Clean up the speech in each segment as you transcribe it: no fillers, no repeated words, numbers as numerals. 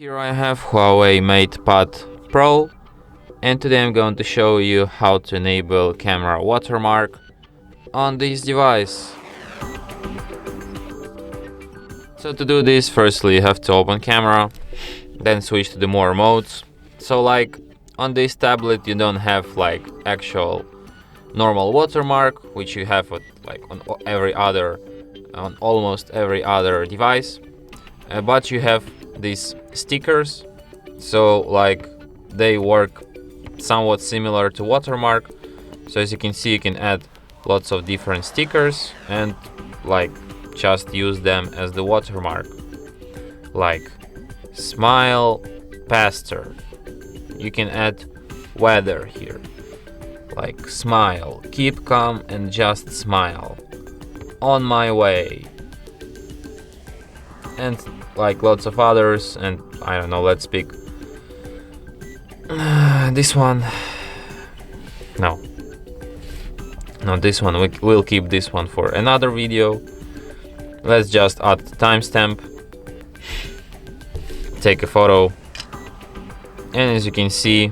Here I have HUAWEI MatePad Pro, and today I'm going to show you how to enable camera watermark on this device. So to do this, firstly you have to open camera, then switch to the more modes. So like on this tablet you don't have like actual normal watermark, which you have on almost every other device, but you have these stickers, so like they work somewhat similar to watermark. So as you can see, you can add lots of different stickers and like just use them as the watermark, like smile pastor. You can add weather here, like smile, keep calm and just smile, on my way, and like lots of others. And I don't know, let's pick this one. No, this one, we'll keep this one for another video. Let's just add timestamp, take a photo, and as you can see,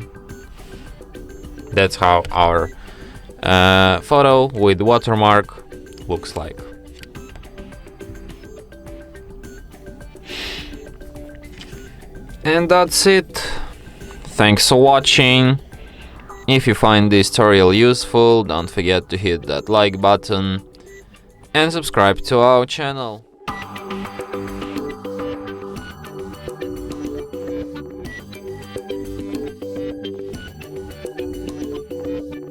that's how our photo with watermark looks like. And that's it. Thanks for watching. If you find this tutorial useful, don't forget to hit that like button and subscribe to our channel.